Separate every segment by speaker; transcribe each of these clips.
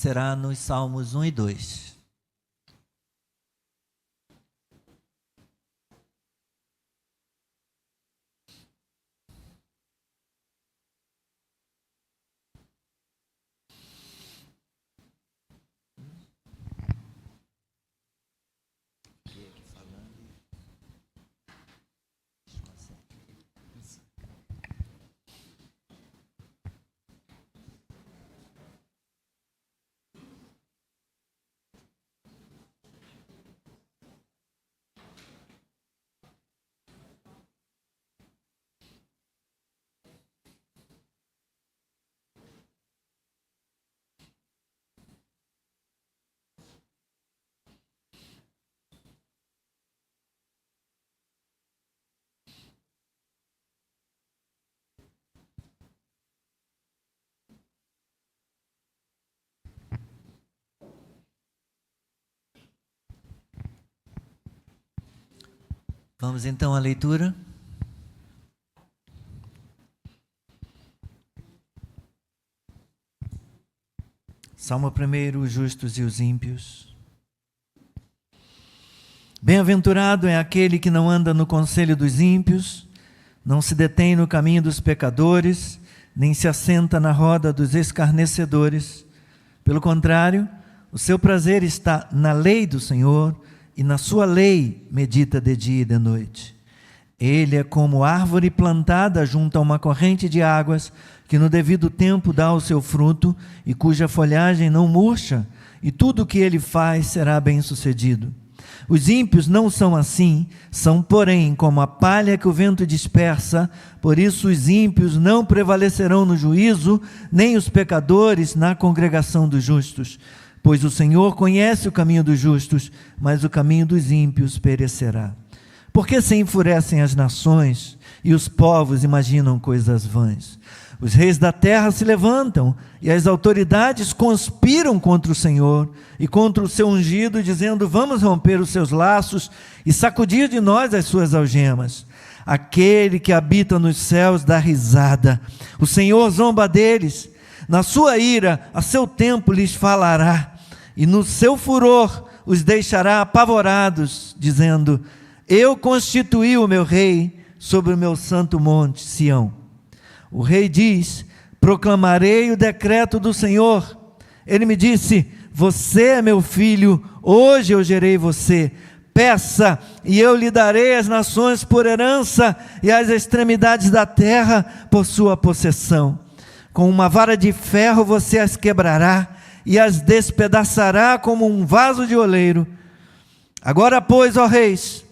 Speaker 1: será nos Salmos 1 e 2. Vamos então à leitura. Salmo 1, os justos e os ímpios. Bem-aventurado é aquele que não anda no conselho dos ímpios, não se detém no caminho dos pecadores, nem se assenta na roda dos escarnecedores. Pelo contrário, o seu prazer está na lei do Senhor, e na sua lei medita de dia e de noite. Ele é como árvore plantada junto a uma corrente de águas, que no devido tempo dá o seu fruto, e cuja folhagem não murcha, e tudo o que ele faz será bem-sucedido. Os ímpios não são assim, são, porém, como a palha que o vento dispersa. Por isso os ímpios não prevalecerão no juízo, nem os pecadores na congregação dos justos. Pois o Senhor conhece o caminho dos justos, mas o caminho dos ímpios perecerá. Por que se enfurecem as nações e os povos imaginam coisas vãs? Os reis da terra se levantam e as autoridades conspiram contra o Senhor e contra o seu ungido, dizendo: vamos romper os seus laços e sacudir de nós as suas algemas. Aquele que habita nos céus dá risada, o Senhor zomba deles. Na sua ira, a seu tempo lhes falará, e no seu furor os deixará apavorados, dizendo: eu constituí o meu rei sobre o meu santo monte, Sião. O rei diz: proclamarei o decreto do Senhor. Ele me disse: você é meu filho, hoje eu gerei você. Peça, e eu lhe darei as nações por herança, e as extremidades da terra por sua possessão. Com uma vara de ferro você as quebrará, e as despedaçará como um vaso de oleiro. Agora, pois, ó reis,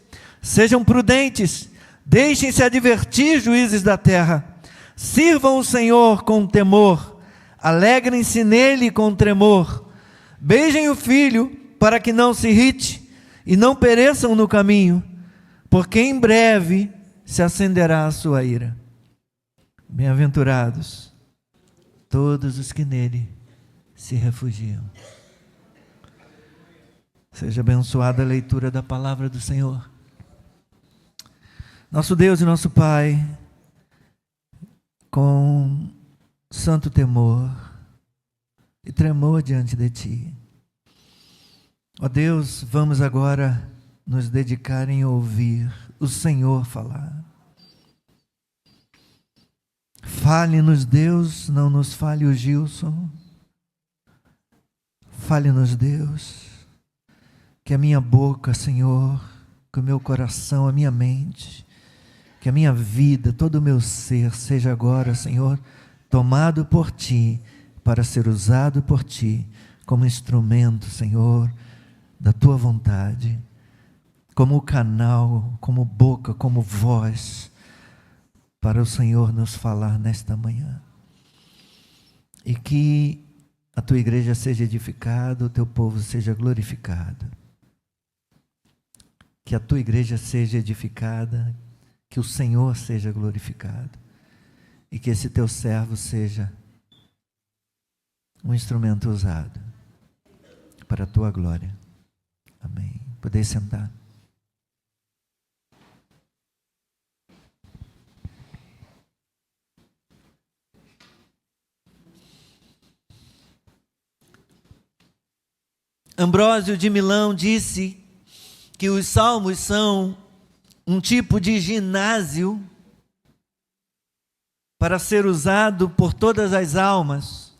Speaker 1: sejam prudentes, deixem-se advertir, juízes da terra. Sirvam o Senhor com temor, alegrem-se nele com tremor. Beijem o filho, para que não se irrite, e não pereçam no caminho, porque em breve se acenderá a sua ira. Bem-aventurados todos os que nele se refugiam. Seja abençoada a leitura da palavra do Senhor. Nosso Deus e nosso Pai, com santo temor e tremor diante de Ti, ó Deus, vamos agora nos dedicar em ouvir o Senhor falar. Fale-nos, Deus, não nos fale o Gilson. Fale-nos, Deus, que a minha boca, Senhor, que o meu coração, a minha mente, que a minha vida, todo o meu ser seja agora, Senhor, tomado por Ti, para ser usado por Ti, como instrumento, Senhor, da Tua vontade, como canal, como boca, como voz, para o Senhor nos falar nesta manhã. E que a Tua igreja seja edificada, o Teu povo seja glorificado. Que a Tua igreja seja edificada, que o Senhor seja glorificado. E que esse Teu servo seja um instrumento usado para a Tua glória. Amém. Podeis sentar. Ambrósio de Milão disse que os salmos são um tipo de ginásio para ser usado por todas as almas,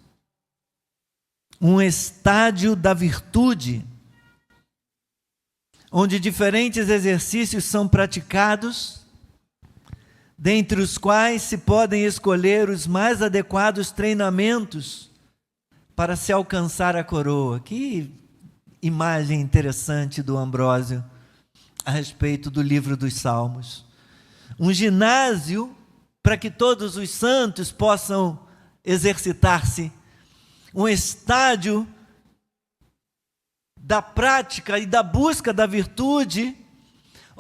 Speaker 1: um estádio da virtude, onde diferentes exercícios são praticados, dentre os quais se podem escolher os mais adequados treinamentos para se alcançar a coroa. Que imagem interessante do Ambrósio a respeito do livro dos Salmos. Um ginásio para que todos os santos possam exercitar-se, um estádio da prática e da busca da virtude,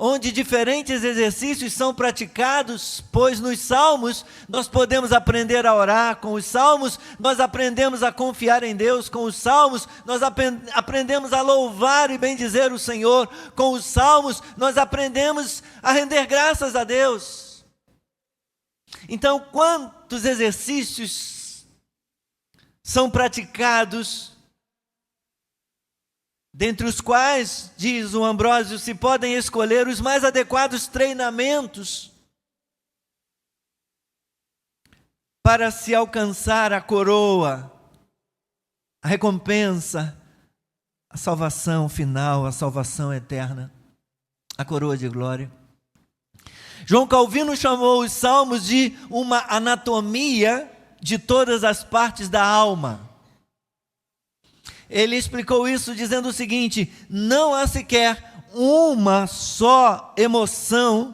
Speaker 1: onde diferentes exercícios são praticados, pois nos salmos nós podemos aprender a orar, com os salmos nós aprendemos a confiar em Deus, com os salmos nós aprendemos a louvar e bendizer o Senhor, com os salmos nós aprendemos a render graças a Deus. Então, quantos exercícios são praticados, dentre os quais, diz o Ambrósio, se podem escolher os mais adequados treinamentos para se alcançar a coroa, a recompensa, a salvação final, a salvação eterna, a coroa de glória. João Calvino chamou os salmos de uma anatomia de todas as partes da alma. Ele explicou isso dizendo o seguinte: não há sequer uma só emoção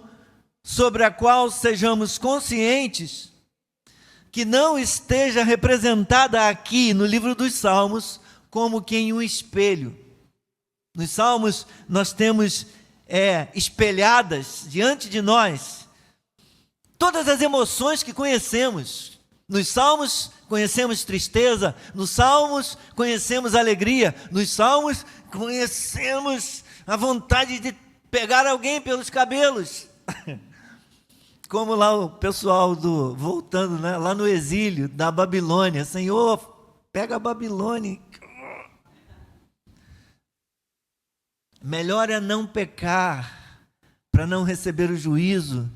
Speaker 1: sobre a qual sejamos conscientes que não esteja representada aqui no livro dos Salmos como que em um espelho. Nos Salmos nós temos espelhadas diante de nós todas as emoções que conhecemos. Nos Salmos conhecemos tristeza, nos Salmos conhecemos alegria, nos Salmos conhecemos a vontade de pegar alguém pelos cabelos. Como lá o pessoal voltando, né, lá no exílio da Babilônia, Senhor, pega a Babilônia. Melhor é não pecar, para não receber o juízo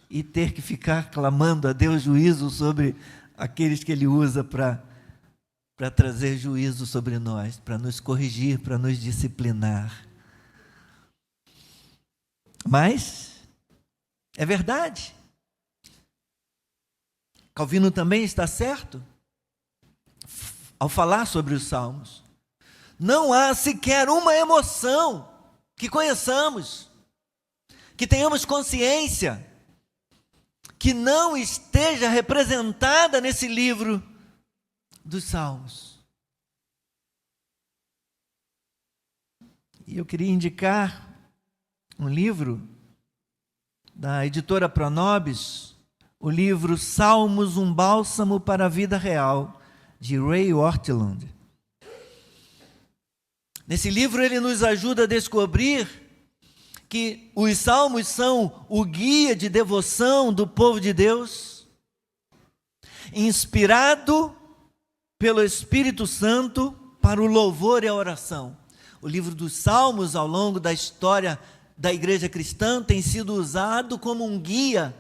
Speaker 1: e ter que ficar clamando a Deus juízo sobre aqueles que Ele usa para trazer juízo sobre nós, para nos corrigir, para nos disciplinar. Mas é verdade. Calvino também está certo ao falar sobre os Salmos. Não há sequer uma emoção que conheçamos, que tenhamos consciência, que não esteja representada nesse livro dos Salmos. E eu queria indicar um livro da editora Pronobis, o livro Salmos, um bálsamo para a vida real, de Ray Ortlund. Nesse livro ele nos ajuda a descobrir que os salmos são o guia de devoção do povo de Deus, inspirado pelo Espírito Santo para o louvor e a oração. O livro dos Salmos, ao longo da história da igreja cristã, tem sido usado como um guia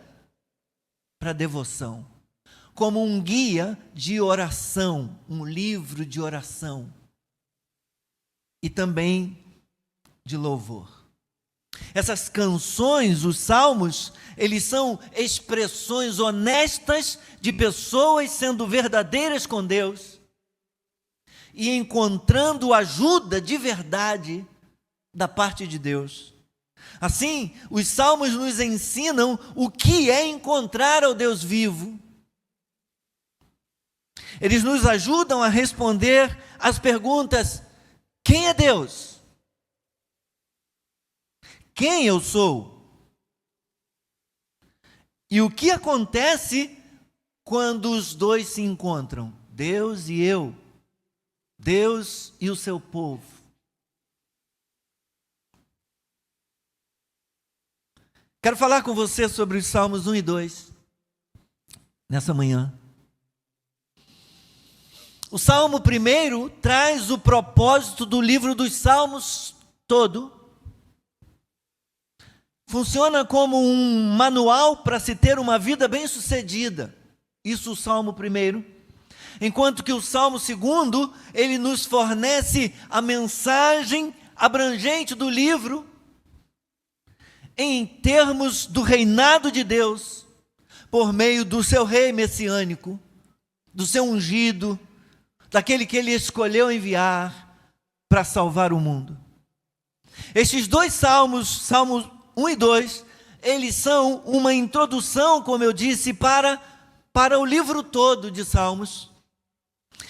Speaker 1: para a devoção, como um guia de oração, um livro de oração e também de louvor. Essas canções, os salmos, eles são expressões honestas de pessoas sendo verdadeiras com Deus e encontrando ajuda de verdade da parte de Deus. Assim, os salmos nos ensinam o que é encontrar ao Deus vivo. Eles nos ajudam a responder às perguntas: quem é Deus? Quem eu sou? E o que acontece quando os dois se encontram? Deus e eu. Deus e o seu povo. Quero falar com você sobre os Salmos 1 e 2, nessa manhã. O Salmo primeiro traz o propósito do livro dos Salmos todo. Funciona como um manual para se ter uma vida bem-sucedida. Isso o Salmo primeiro. Enquanto que o Salmo segundo, ele nos fornece a mensagem abrangente do livro em termos do reinado de Deus, por meio do seu rei messiânico, do seu ungido, daquele que ele escolheu enviar para salvar o mundo. Estes dois salmos, Salmos 1 e 2, eles são uma introdução, como eu disse, para o livro todo de Salmos.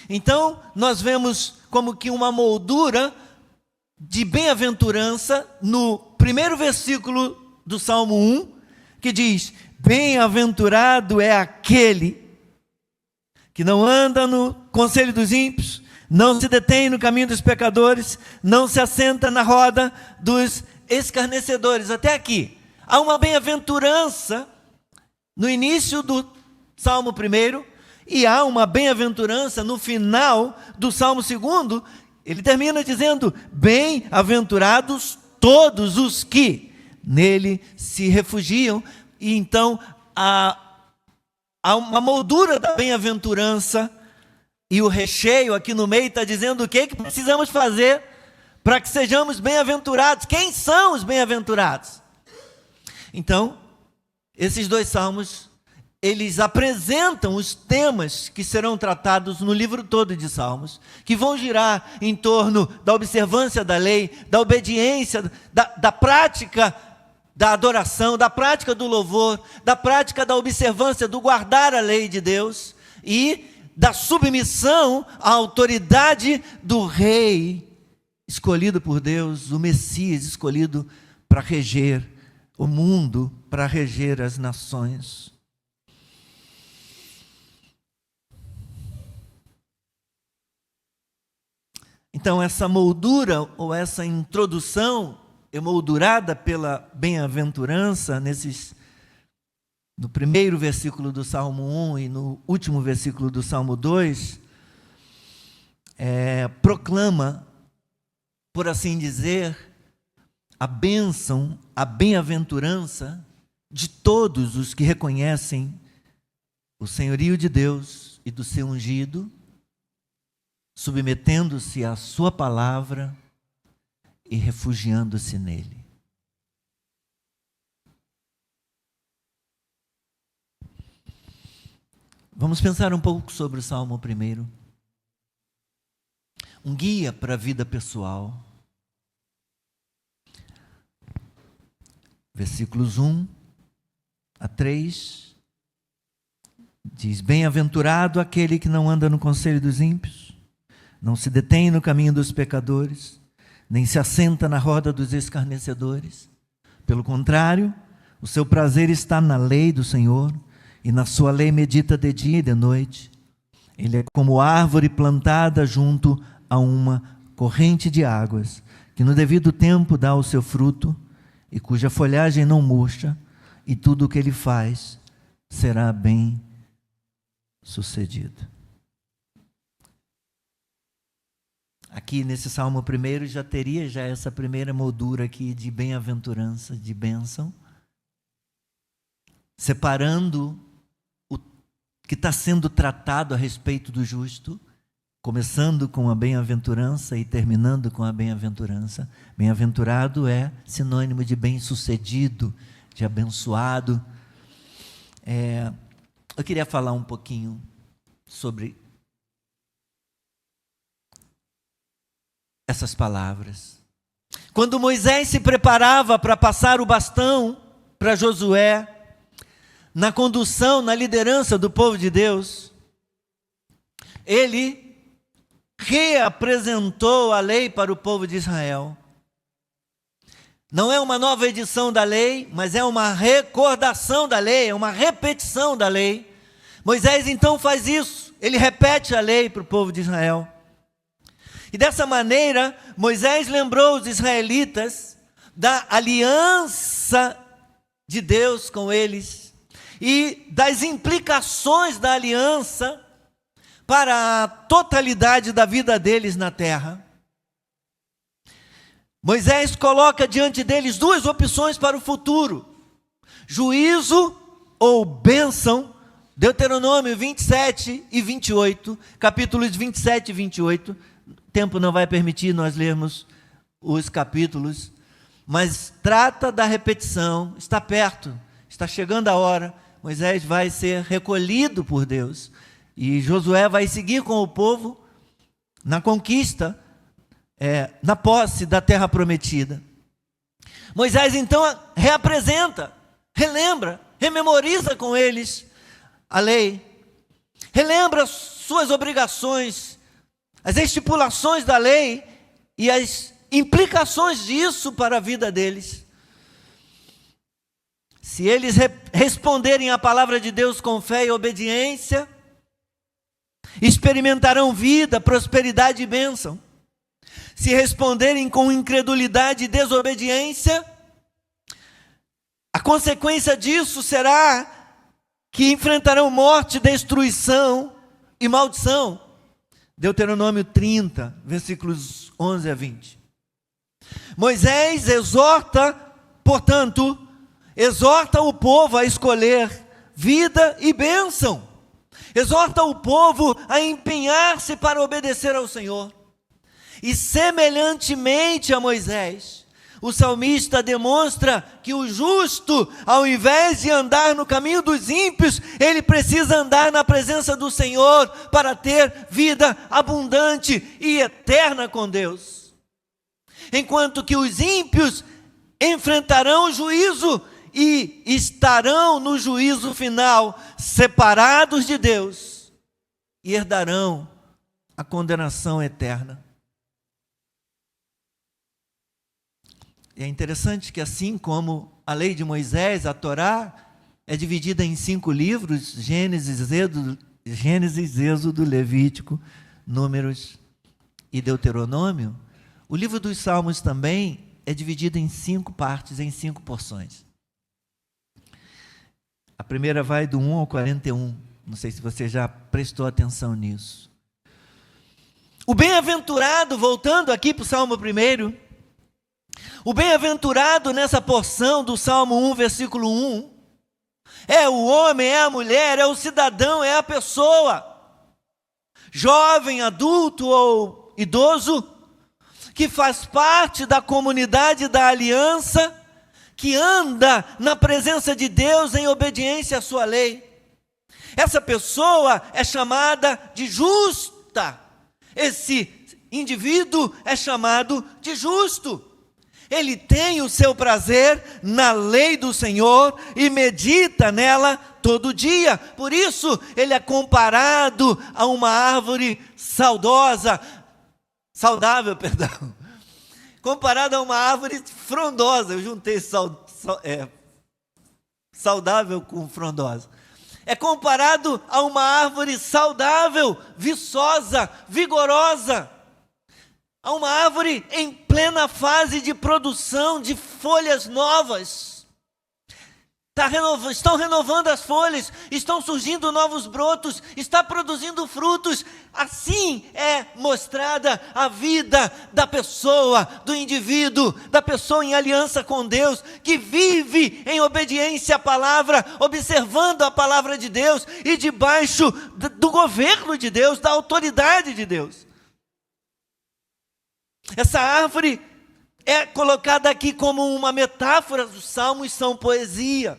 Speaker 1: Então, nós vemos como que uma moldura de bem-aventurança no primeiro versículo do Salmo 1, que diz: bem-aventurado é aquele que não anda no conselho dos ímpios, não se detém no caminho dos pecadores, não se assenta na roda dos escarnecedores. Até aqui, há uma bem-aventurança no início do Salmo 1, e há uma bem-aventurança no final do Salmo 2. Ele termina dizendo: bem-aventurados todos os que nele se refugiam. E então há uma moldura da bem-aventurança, e o recheio aqui no meio está dizendo o que precisamos fazer para que sejamos bem-aventurados. Quem são os bem-aventurados? Então, esses dois salmos, eles apresentam os temas que serão tratados no livro todo de Salmos, que vão girar em torno da observância da lei, da obediência, da prática da adoração, da prática do louvor, da prática da observância, do guardar a lei de Deus e da submissão à autoridade do rei escolhido por Deus, o Messias escolhido para reger o mundo, para reger as nações. Então, essa moldura ou essa introdução emoldurada pela bem-aventurança no primeiro versículo do Salmo 1 e no último versículo do Salmo 2, proclama, por assim dizer, a bênção, a bem-aventurança de todos os que reconhecem o senhorio de Deus e do seu ungido, submetendo-se à sua palavra e refugiando-se nele. Vamos pensar um pouco sobre o Salmo 1. Um guia para a vida pessoal. Versículos 1 a 3 diz: bem-aventurado aquele que não anda no conselho dos ímpios, não se detém no caminho dos pecadores, nem se assenta na roda dos escarnecedores. Pelo contrário, o seu prazer está na lei do Senhor, e na sua lei medita de dia e de noite. Ele é como árvore plantada junto a uma corrente de águas, que no devido tempo dá o seu fruto, e cuja folhagem não murcha, e tudo o que ele faz será bem sucedido. Aqui nesse Salmo 1 já teria essa primeira moldura aqui de bem-aventurança, de bênção, separando o que está sendo tratado a respeito do justo, começando com a bem-aventurança e terminando com a bem-aventurança. Bem-aventurado é sinônimo de bem-sucedido, de abençoado. Eu queria falar um pouquinho sobre essas palavras. Quando Moisés se preparava para passar o bastão para Josué, na condução, na liderança do povo de Deus, ele reapresentou a lei para o povo de Israel. Não é uma nova edição da lei, mas é uma recordação da lei, é uma repetição da lei. Moisés então faz isso, ele repete a lei para o povo de Israel. E dessa maneira, Moisés lembrou os israelitas da aliança de Deus com eles e das implicações da aliança para a totalidade da vida deles na terra. Moisés coloca diante deles duas opções para o futuro: juízo ou bênção. Deuteronômio 27 e 28, capítulos 27 e 28. O tempo não vai permitir nós lermos os capítulos, mas trata da repetição. Está perto, está chegando a hora. Moisés vai ser recolhido por Deus e Josué vai seguir com o povo na conquista, na posse da terra prometida. Moisés então reapresenta, relembra, rememoriza com eles a lei, relembra suas obrigações, as estipulações da lei e as implicações disso para a vida deles. Se eles responderem à palavra de Deus com fé e obediência, experimentarão vida, prosperidade e bênção. Se responderem com incredulidade e desobediência, a consequência disso será que enfrentarão morte, destruição e maldição. Deuteronômio 30, versículos 11 a 20. Moisés exorta, portanto, o povo a escolher vida e bênção. Exorta o povo a empenhar-se para obedecer ao Senhor. E semelhantemente a Moisés, o salmista demonstra que o justo, ao invés de andar no caminho dos ímpios, ele precisa andar na presença do Senhor para ter vida abundante e eterna com Deus. Enquanto que os ímpios enfrentarão o juízo e estarão no juízo final, separados de Deus, e herdarão a condenação eterna. E é interessante que, assim como a lei de Moisés, a Torá, é dividida em 5 livros: Gênesis, Êxodo, Levítico, Números e Deuteronômio, o livro dos Salmos também é dividido em 5 partes, em 5 porções. A primeira vai do 1 ao 41. Não sei se você já prestou atenção nisso. O bem-aventurado, voltando aqui para o Salmo 1, o bem-aventurado nessa porção do Salmo 1, versículo 1, é o homem, é a mulher, é o cidadão, é a pessoa, jovem, adulto ou idoso, que faz parte da comunidade da aliança, que anda na presença de Deus em obediência à sua lei. Essa pessoa é chamada de justa. Esse indivíduo é chamado de justo. Ele tem o seu prazer na lei do Senhor e medita nela todo dia. Por isso, ele é comparado a uma árvore saudável. Comparado a uma árvore frondosa. Eu juntei saudável com frondosa. É comparado a uma árvore saudável, viçosa, vigorosa. A uma árvore em plena fase de produção de folhas novas. Estão renovando as folhas, estão surgindo novos brotos, está produzindo frutos. Assim é mostrada a vida da pessoa, do indivíduo, da pessoa em aliança com Deus, que vive em obediência à palavra, observando a palavra de Deus e debaixo do governo de Deus, da autoridade de Deus. Essa árvore é colocada aqui como uma metáfora. Os salmos são poesia.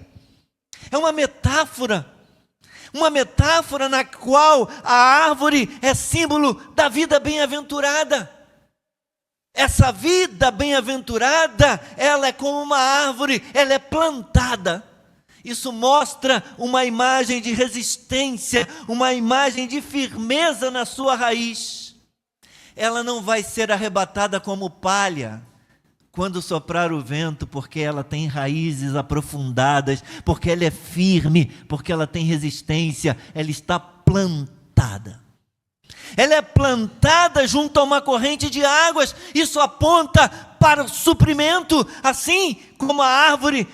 Speaker 1: É uma metáfora na qual a árvore é símbolo da vida bem-aventurada. Essa vida bem-aventurada, ela é como uma árvore, ela é plantada. Isso mostra uma imagem de resistência, uma imagem de firmeza na sua raiz. Ela não vai ser arrebatada como palha quando soprar o vento, porque ela tem raízes aprofundadas, porque ela é firme, porque ela tem resistência, ela está plantada. Ela é plantada junto a uma corrente de águas. Isso aponta para o suprimento. Assim como a árvore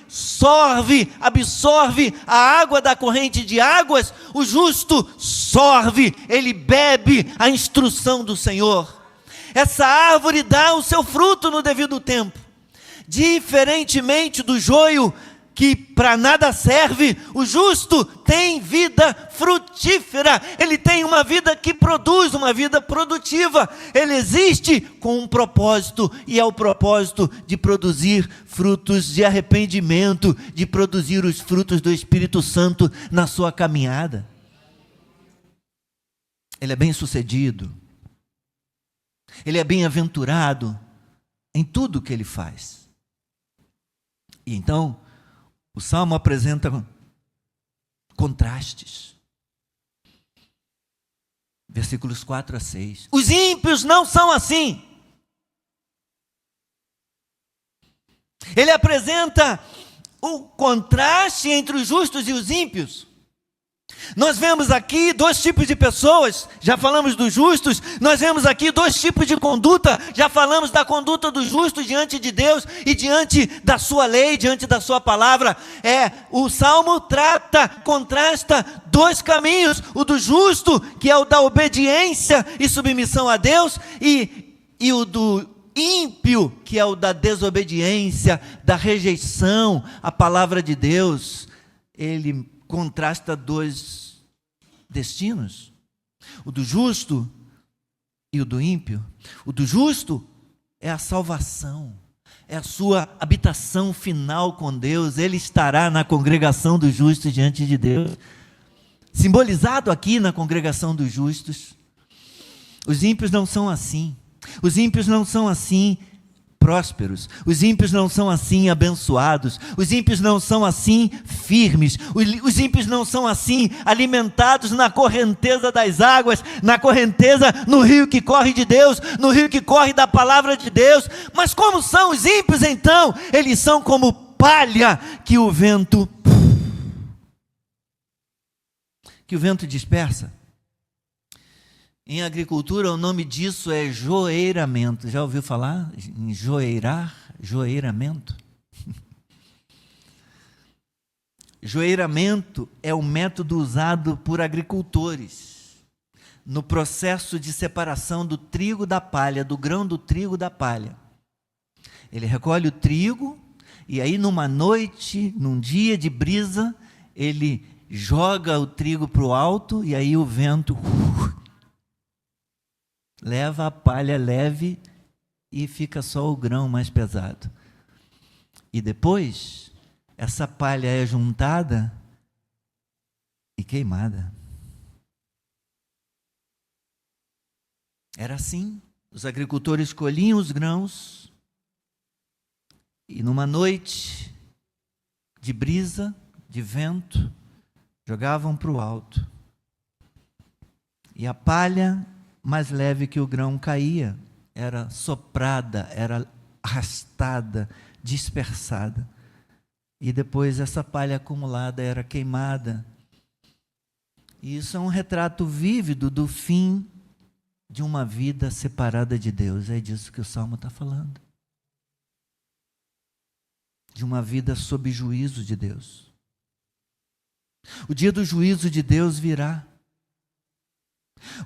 Speaker 1: absorve a água da corrente de águas, o justo sorve, ele bebe a instrução do Senhor. Essa árvore dá o seu fruto no devido tempo. Diferentemente do joio, que para nada serve, o justo tem vida frutífera. Ele tem uma vida que produz, uma vida produtiva. Ele existe com um propósito, e é o propósito de produzir frutos de arrependimento, de produzir os frutos do Espírito Santo na sua caminhada. Ele é bem-sucedido. Ele é bem-aventurado em tudo que ele faz. E então, o Salmo apresenta contrastes. Versículos 4 a 6. Os ímpios não são assim. Ele apresenta o contraste entre os justos e os ímpios. Nós vemos aqui dois tipos de pessoas, já falamos dos justos. Nós vemos aqui dois tipos de conduta, já falamos da conduta do justo diante de Deus e diante da sua lei, diante da sua palavra. O Salmo contrasta dois caminhos: o do justo, que é o da obediência e submissão a Deus, e o do ímpio, que é o da desobediência, da rejeição à palavra de Deus. Ele contrasta dois destinos, o do justo e o do ímpio. O do justo é a salvação, é a sua habitação final com Deus. Ele estará na congregação dos justos diante de Deus, simbolizado aqui na congregação dos justos. Os ímpios não são assim. Os ímpios não são assim prósperos. Os ímpios não são assim abençoados. Os ímpios não são assim firmes. Os ímpios não são assim alimentados na correnteza das águas, na correnteza, no rio que corre de Deus, no rio que corre da palavra de Deus. Mas como são os ímpios então? Eles são como palha que o vento dispersa. Em agricultura, o nome disso é joeiramento. Já ouviu falar em joeiramento? Joeiramento é o método usado por agricultores no processo de separação do trigo da palha, do grão do trigo da palha. Ele recolhe o trigo e aí numa noite, num dia de brisa, ele joga o trigo para o alto e aí o vento leva a palha leve e fica só o grão mais pesado. E depois, essa palha é juntada e queimada. Era assim. Os agricultores colhiam os grãos e numa noite de brisa, de vento, jogavam para o alto. E a palha mais leve que o grão caía, era soprada, era arrastada, dispersada. E depois essa palha acumulada era queimada. E isso é um retrato vívido do fim de uma vida separada de Deus. É disso que o Salmo está falando. De uma vida sob juízo de Deus. O dia do juízo de Deus virá.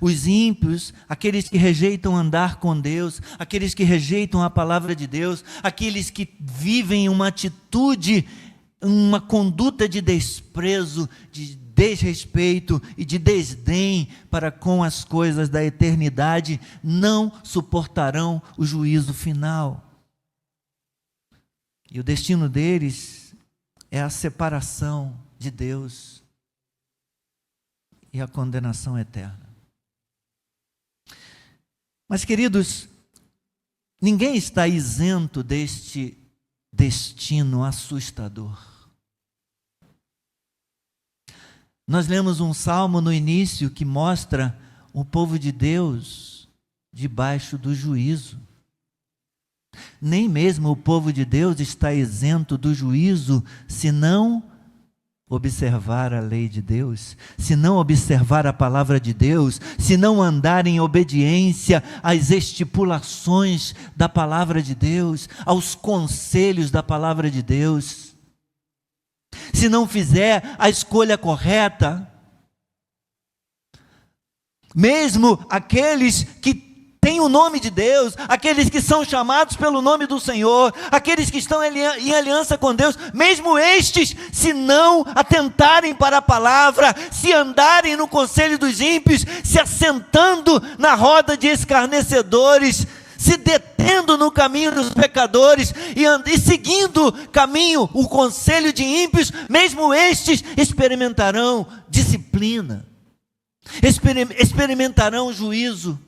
Speaker 1: Os ímpios, aqueles que rejeitam andar com Deus, aqueles que rejeitam a palavra de Deus, aqueles que vivem uma atitude, uma conduta de desprezo, de desrespeito e de desdém para com as coisas da eternidade, não suportarão o juízo final. E o destino deles é a separação de Deus e a condenação eterna. Mas, queridos, ninguém está isento deste destino assustador. Nós lemos um salmo no início que mostra o povo de Deus debaixo do juízo. Nem mesmo o povo de Deus está isento do juízo, senão observar a lei de Deus, se não observar a palavra de Deus, se não andar em obediência às estipulações da palavra de Deus, aos conselhos da palavra de Deus, se não fizer a escolha correta, mesmo aqueles que têm o nome de Deus, aqueles que são chamados pelo nome do Senhor, aqueles que estão em aliança com Deus, mesmo estes, se não atentarem para a palavra, se andarem no conselho dos ímpios, se assentando na roda de escarnecedores, se detendo no caminho dos pecadores e seguindo o conselho de ímpios, mesmo estes experimentarão disciplina, experimentarão juízo.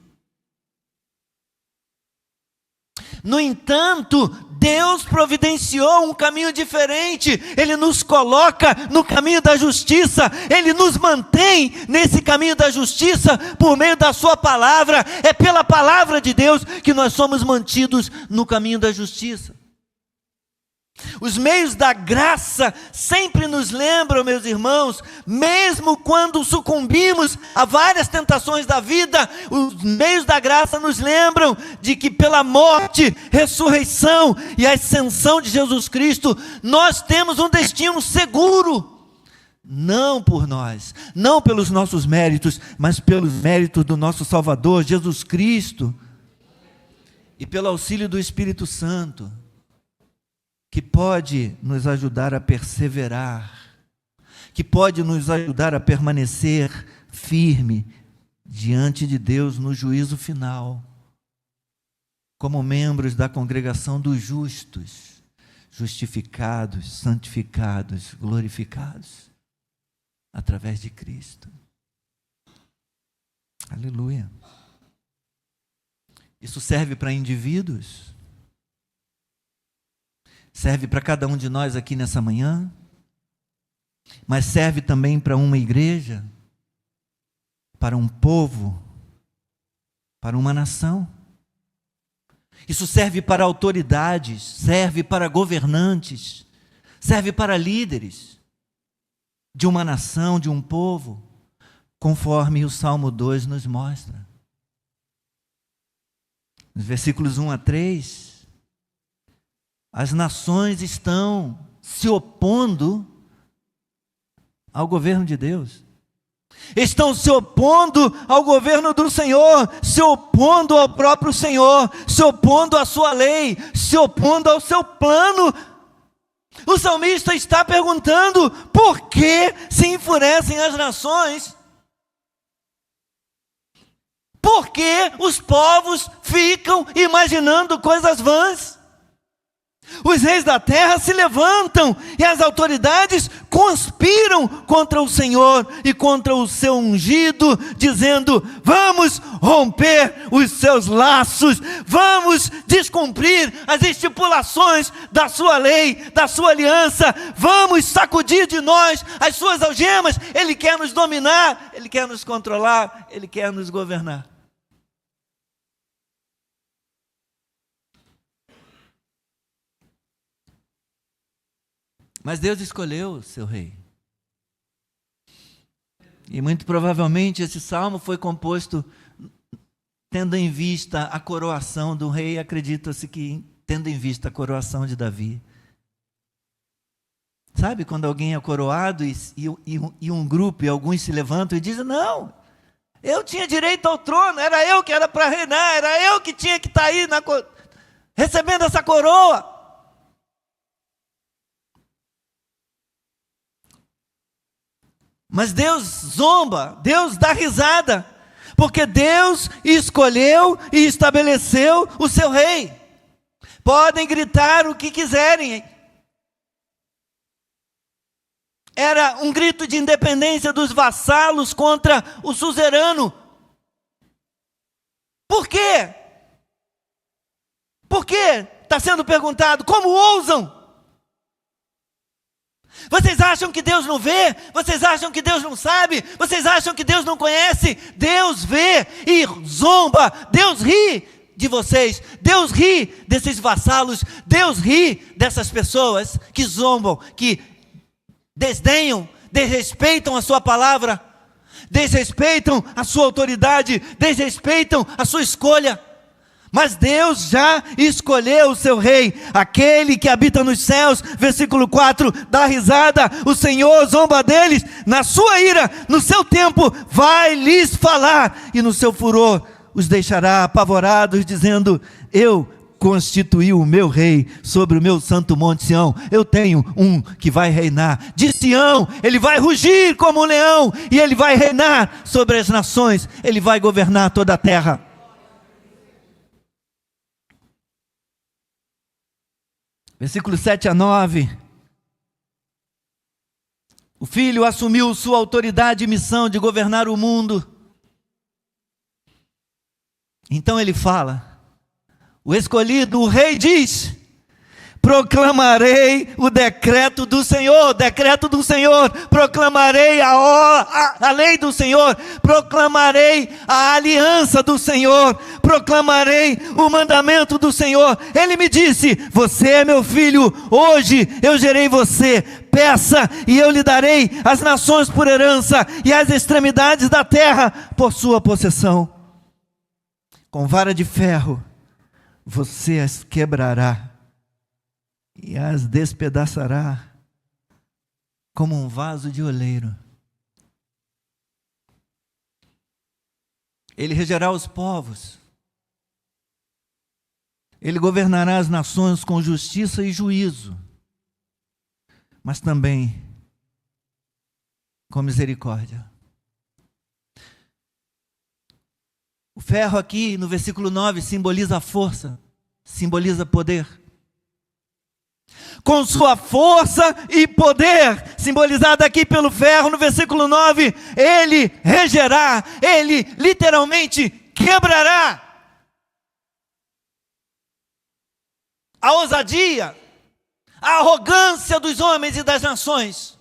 Speaker 1: No entanto, Deus providenciou um caminho diferente. Ele nos coloca no caminho da justiça, Ele nos mantém nesse caminho da justiça por meio da sua palavra. É pela palavra de Deus que nós somos mantidos no caminho da justiça. Os meios da graça sempre nos lembram, meus irmãos, mesmo quando sucumbimos a várias tentações da vida, os meios da graça nos lembram de que pela morte, ressurreição e ascensão de Jesus Cristo, nós temos um destino seguro. Não por nós, não pelos nossos méritos, mas pelos méritos do nosso Salvador, Jesus Cristo, e pelo auxílio do Espírito Santo, que pode nos ajudar a perseverar, que pode nos ajudar a permanecer firme diante de Deus no juízo final, como membros da congregação dos justos, justificados, santificados, glorificados, através de Cristo. Aleluia. Isso serve para indivíduos, serve para cada um de nós aqui nessa manhã, mas serve também para uma igreja, para um povo, para uma nação. Isso serve para autoridades, serve para governantes, serve para líderes de uma nação, de um povo, conforme o Salmo 2 nos mostra. Nos versículos 1 a 3, as nações estão se opondo ao governo de Deus. Estão se opondo ao governo do Senhor, se opondo ao próprio Senhor, se opondo à sua lei, se opondo ao seu plano. O salmista está perguntando: por que se enfurecem as nações? Por que os povos ficam imaginando coisas vãs? Os reis da terra se levantam e as autoridades conspiram contra o Senhor e contra o seu ungido, dizendo: vamos romper os seus laços, vamos descumprir as estipulações da sua lei, da sua aliança, vamos sacudir de nós as suas algemas. Ele quer nos dominar, Ele quer nos controlar, Ele quer nos governar. Mas Deus escolheu o seu rei. E muito provavelmente esse salmo foi composto tendo em vista a coroação do rei, acredita-se que tendo em vista a coroação de Davi. Sabe quando alguém é coroado e um grupo e alguns se levantam e dizem: não, eu tinha direito ao trono, era eu que era para reinar, era eu que tinha que estar aí recebendo essa coroa. Mas Deus zomba, Deus dá risada, porque Deus escolheu e estabeleceu o seu rei. Podem gritar o que quiserem. Era um grito de independência dos vassalos contra o suzerano. Por quê? Por quê? Está sendo perguntado. Como ousam? Vocês acham que Deus não vê? Vocês acham que Deus não sabe? Vocês acham que Deus não conhece? Deus vê e zomba. Deus ri de vocês. Deus ri desses vassalos. Deus ri dessas pessoas que zombam, que desdenham desrespeitam a sua palavra, desrespeitam a sua autoridade, desrespeitam a sua escolha. Mas Deus já escolheu o seu rei, aquele que habita nos céus. Versículo 4, dá risada, o Senhor zomba deles, na sua ira, no seu tempo, vai lhes falar, e no seu furor os deixará apavorados, dizendo: eu constituí o meu rei sobre o meu santo monte Sião. Eu tenho um que vai reinar de Sião, ele vai rugir como um leão, e ele vai reinar sobre as nações, ele vai governar toda a terra. Versículos 7 a 9. O Filho assumiu sua autoridade e missão de governar o mundo. Então ele fala, o escolhido, o rei diz: proclamarei o decreto do Senhor, proclamarei a lei do Senhor, proclamarei a aliança do Senhor, proclamarei o mandamento do Senhor. Ele me disse: você é meu filho, hoje eu gerei você, peça e eu lhe darei as nações por herança e as extremidades da terra por sua possessão. Com vara de ferro você as quebrará e as despedaçará como um vaso de oleiro. Ele regerá os povos, ele governará as nações com justiça e juízo, mas também com misericórdia. O ferro aqui no versículo 9 simboliza a força, simboliza poder. Com sua força e poder, simbolizado aqui pelo ferro no versículo 9, ele regerá, ele literalmente quebrará a ousadia, a arrogância dos homens e das nações.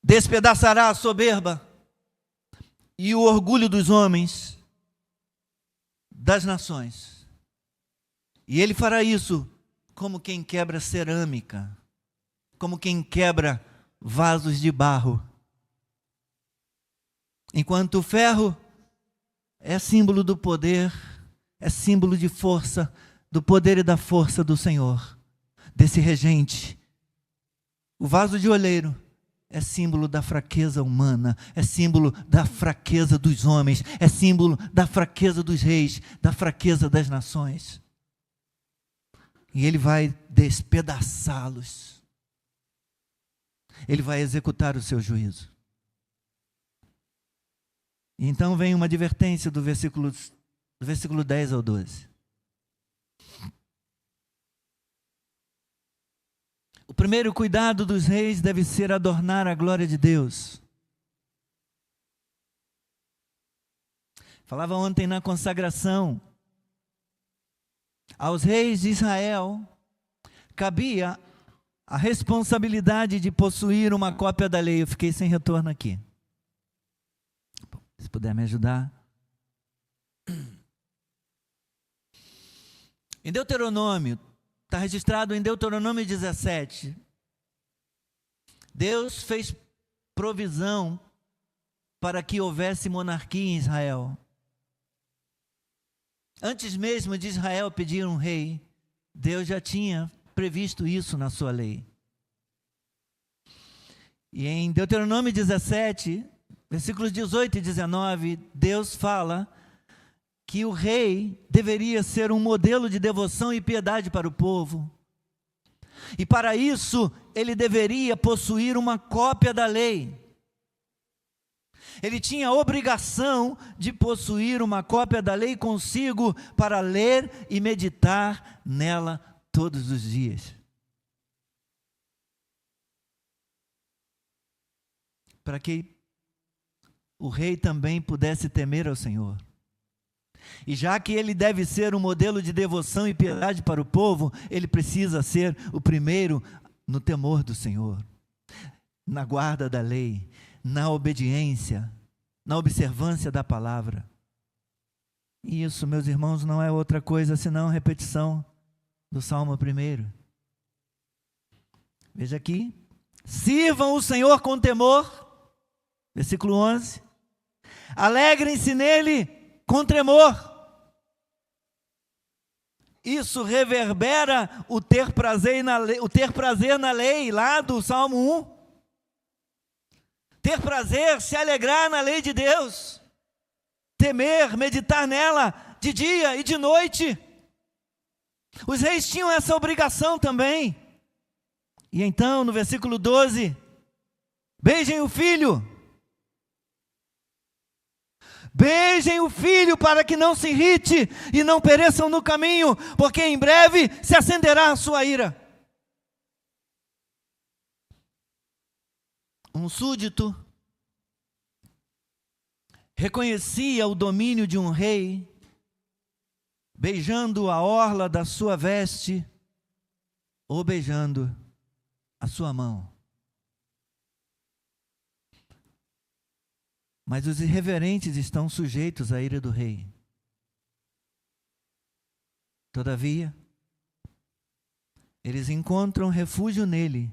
Speaker 1: Despedaçará a soberba e o orgulho dos homens, das nações. E ele fará isso como quem quebra cerâmica, como quem quebra vasos de barro. Enquanto o ferro é símbolo do poder, é símbolo de força, do poder e da força do Senhor, desse regente. O vaso de oleiro é símbolo da fraqueza humana, é símbolo da fraqueza dos homens, é símbolo da fraqueza dos reis, da fraqueza das nações. E ele vai despedaçá-los. Ele vai executar o seu juízo. E então vem uma advertência do versículo 10 ao 12. O primeiro cuidado dos reis deve ser adornar a glória de Deus. Falava ontem na consagração. Aos reis de Israel cabia a responsabilidade de possuir uma cópia da lei. Eu fiquei sem retorno aqui. Se puder me ajudar. Em Deuteronômio, está registrado em Deuteronômio 17. Deus fez provisão para que houvesse monarquia em Israel. Antes mesmo de Israel pedir um rei, Deus já tinha previsto isso na sua lei. E em Deuteronômio 17, versículos 18 e 19, Deus fala que o rei deveria ser um modelo de devoção e piedade para o povo. E para isso, ele deveria possuir uma cópia da lei. Ele tinha a obrigação de possuir uma cópia da lei consigo para ler e meditar nela todos os dias. Para que o rei também pudesse temer ao Senhor. E já que ele deve ser um modelo de devoção e piedade para o povo, ele precisa ser o primeiro no temor do Senhor, na guarda da lei, na obediência, na observância da palavra. E isso, meus irmãos, não é outra coisa senão repetição do Salmo 1. Veja aqui. Sirvam o Senhor com temor. Versículo 11. Alegrem-se nele com tremor. Isso reverbera o ter prazer na lei, lá do Salmo 1. Ter prazer, se alegrar na lei de Deus. Temer, meditar nela de dia e de noite. Os reis tinham essa obrigação também. E então, no versículo 12, beijem o filho. Beijem o filho para que não se irrite e não pereçam no caminho, porque em breve se acenderá a sua ira. Um súdito reconhecia o domínio de um rei, beijando a orla da sua veste ou beijando a sua mão. Mas os irreverentes estão sujeitos à ira do rei. Todavia, eles encontram refúgio nele.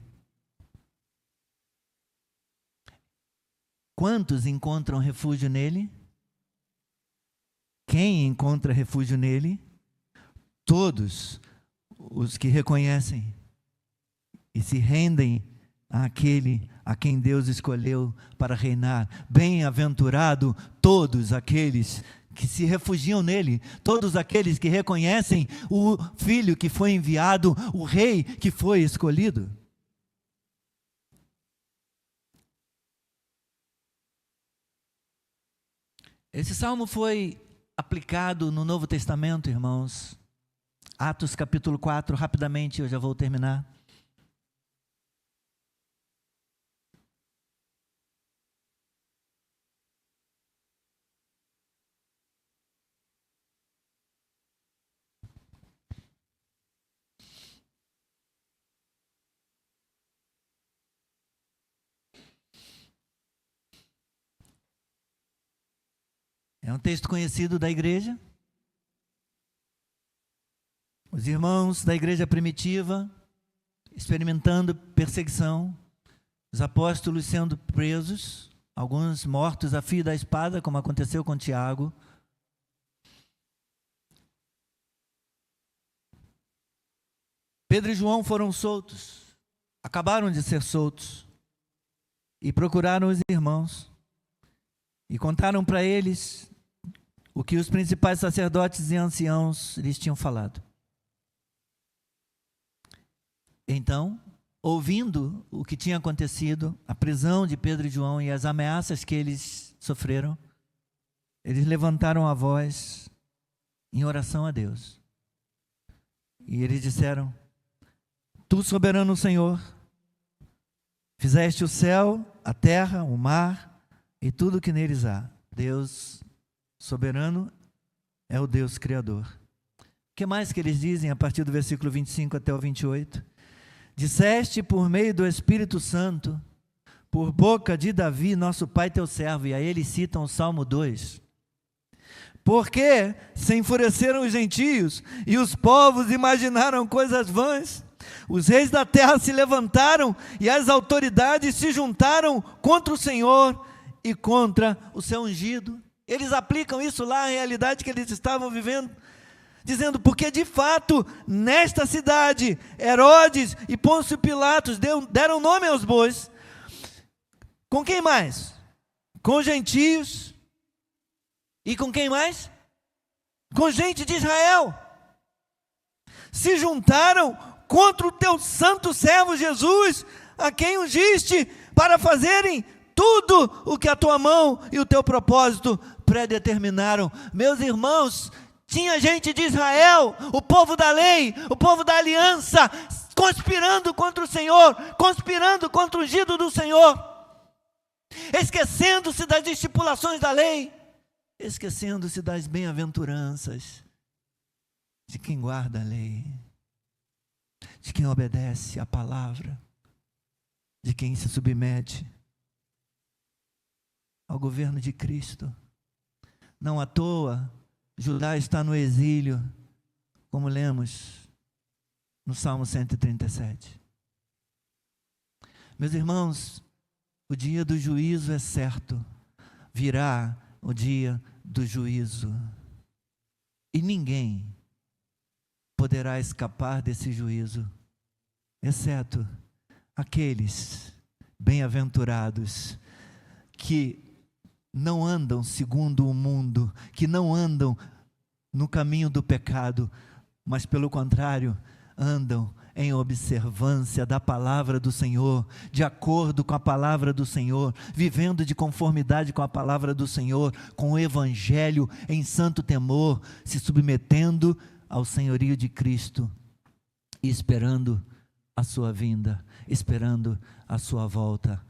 Speaker 1: Quantos encontram refúgio nele? Quem encontra refúgio nele? Todos os que reconhecem e se rendem àquele a quem Deus escolheu para reinar. Bem-aventurado todos aqueles que se refugiam nele, todos aqueles que reconhecem o Filho que foi enviado, o Rei que foi escolhido. Esse salmo foi aplicado no Novo Testamento, irmãos. Atos capítulo 4, rapidamente, eu já vou terminar. É um texto conhecido da igreja. Os irmãos da igreja primitiva experimentando perseguição, os apóstolos sendo presos, alguns mortos a fio da espada, como aconteceu com Tiago. Pedro e João foram soltos, acabaram de ser soltos, e procuraram os irmãos, e contaram para eles o que os principais sacerdotes e anciãos lhes tinham falado. Então, ouvindo o que tinha acontecido, a prisão de Pedro e João e as ameaças que eles sofreram, eles levantaram a voz em oração a Deus. E eles disseram: Tu, soberano Senhor, fizeste o céu, a terra, o mar e tudo o que neles há. Deus soberano é o Deus criador. O que mais que eles dizem a partir do versículo 25 até o 28? Disseste por meio do Espírito Santo, por boca de Davi, nosso pai, teu servo. E aí eles citam o Salmo 2. Porque se enfureceram os gentios e os povos imaginaram coisas vãs. Os reis da terra se levantaram e as autoridades se juntaram contra o Senhor e contra o seu ungido. Eles aplicam isso lá à realidade que eles estavam vivendo, dizendo: porque de fato, nesta cidade, Herodes e Pôncio Pilatos deram nome aos bois. Com quem mais? Com os gentios. E com quem mais? Com gente de Israel. Se juntaram contra o teu santo servo Jesus, a quem ungiste, para fazerem tudo o que a tua mão e o teu propósito predeterminaram. Meus irmãos, tinha gente de Israel, o povo da lei, o povo da aliança, conspirando contra o Senhor, conspirando contra o ungido do Senhor, esquecendo-se das estipulações da lei, esquecendo-se das bem-aventuranças de quem guarda a lei, de quem obedece à palavra, de quem se submete ao governo de Cristo. Não à toa, Judá está no exílio, como lemos no Salmo 137. Meus irmãos, o dia do juízo é certo, virá o dia do juízo, e ninguém poderá escapar desse juízo, exceto aqueles bem-aventurados que não andam segundo o mundo, que não andam no caminho do pecado, mas pelo contrário, andam em observância da palavra do Senhor, de acordo com a palavra do Senhor, vivendo de conformidade com a palavra do Senhor, com o evangelho em santo temor, se submetendo ao senhorio de Cristo e esperando a sua vinda, esperando a sua volta.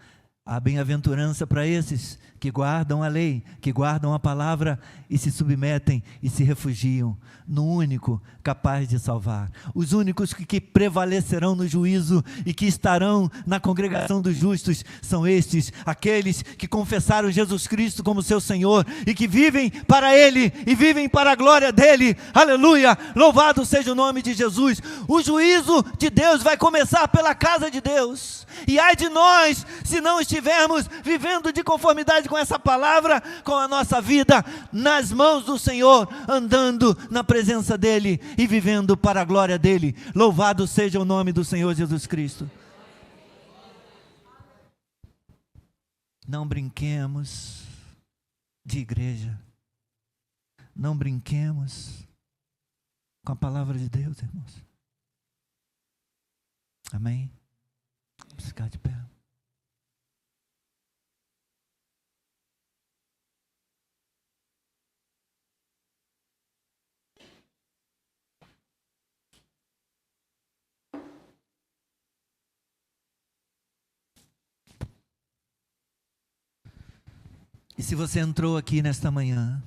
Speaker 1: A bem-aventurança para esses que guardam a lei, que guardam a palavra e se submetem e se refugiam no único capaz de salvar. Os únicos que prevalecerão no juízo e que estarão na congregação dos justos são estes, aqueles que confessaram Jesus Cristo como seu Senhor e que vivem para Ele e vivem para a glória dEle. Aleluia! Louvado seja o nome de Jesus. O juízo de Deus vai começar pela casa de Deus. E ai de nós, se não estivermos vivendo de conformidade com essa palavra, com a nossa vida nas mãos do Senhor, andando na presença dEle e vivendo para a glória dEle. Louvado seja o nome do Senhor Jesus Cristo. Não brinquemos de igreja. Não brinquemos com a palavra de Deus, irmãos. Amém? Vamos ficar de pé. E se você entrou aqui nesta manhã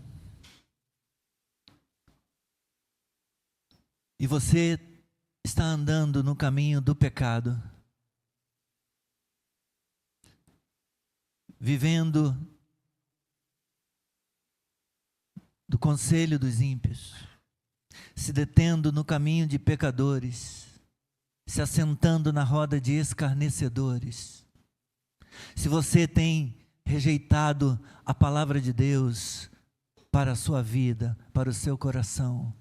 Speaker 1: e você está andando no caminho do pecado, vivendo do conselho dos ímpios, se detendo no caminho de pecadores, se assentando na roda de escarnecedores, se você tem rejeitado a palavra de Deus para a sua vida, para o seu coração,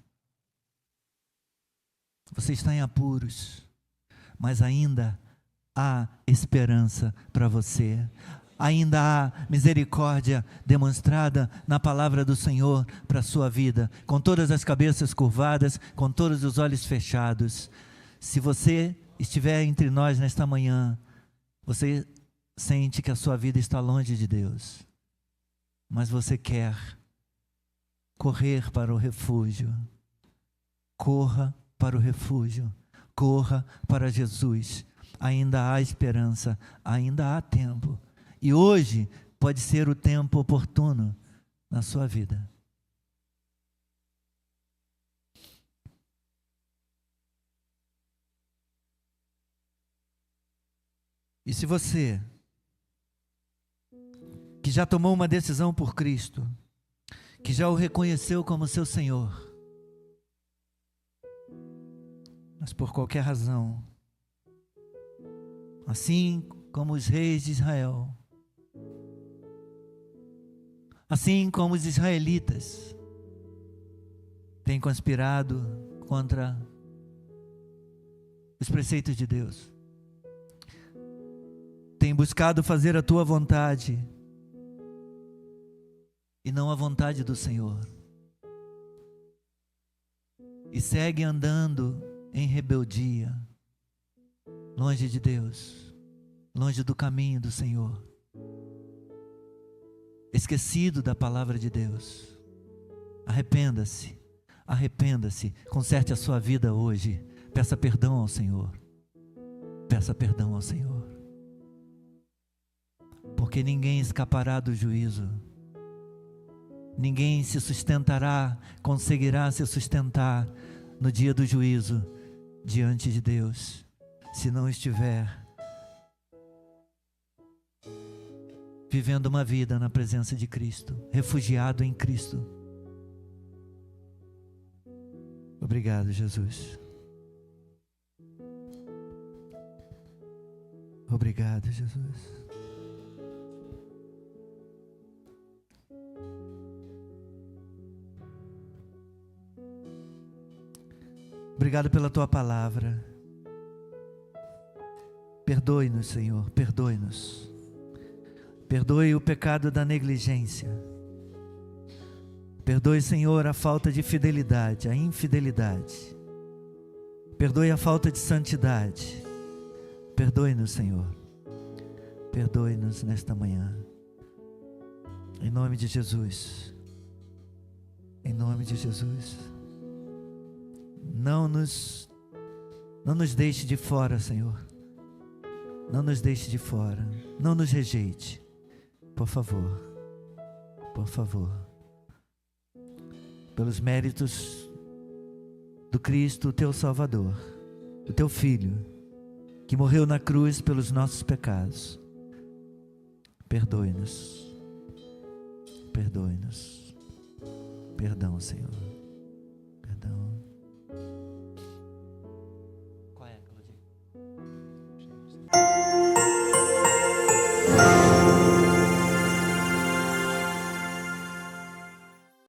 Speaker 1: você está em apuros, mas ainda há esperança para você. Ainda há misericórdia demonstrada na palavra do Senhor para a sua vida, com todas as cabeças curvadas, com todos os olhos fechados. Se você estiver entre nós nesta manhã, você sente que a sua vida está longe de Deus, mas você quer correr para o refúgio. Corra para o refúgio, corra para Jesus. Ainda há esperança, ainda há tempo. E hoje pode ser o tempo oportuno na sua vida. E se você, que já tomou uma decisão por Cristo, que já o reconheceu como seu Senhor, mas por qualquer razão, assim como os reis de Israel, assim como os israelitas têm conspirado contra os preceitos de Deus, têm buscado fazer a tua vontade e não a vontade do Senhor, e segue andando em rebeldia, longe de Deus, longe do caminho do Senhor, esquecido da palavra de Deus. Arrependa-se, arrependa-se, conserte a sua vida hoje, peça perdão ao Senhor, peça perdão ao Senhor, porque ninguém escapará do juízo, ninguém se sustentará, conseguirá se sustentar no dia do juízo diante de Deus, se não estiver vivendo uma vida na presença de Cristo, refugiado em Cristo. Obrigado, Jesus. Obrigado, Jesus. Obrigado pela tua palavra. Perdoe-nos, Senhor, perdoe-nos. Perdoe o pecado da negligência. Perdoe, Senhor, a falta de fidelidade, a infidelidade. Perdoe a falta de santidade. Perdoe-nos, Senhor. Perdoe-nos nesta manhã. Em nome de Jesus. Em nome de Jesus. Não nos deixe de fora, Senhor. Não nos deixe de fora. Não nos rejeite. Por favor. Por favor. Pelos méritos do Cristo, o teu Salvador, o teu Filho, que morreu na cruz pelos nossos pecados. Perdoe-nos. Perdoe-nos. Perdão, Senhor.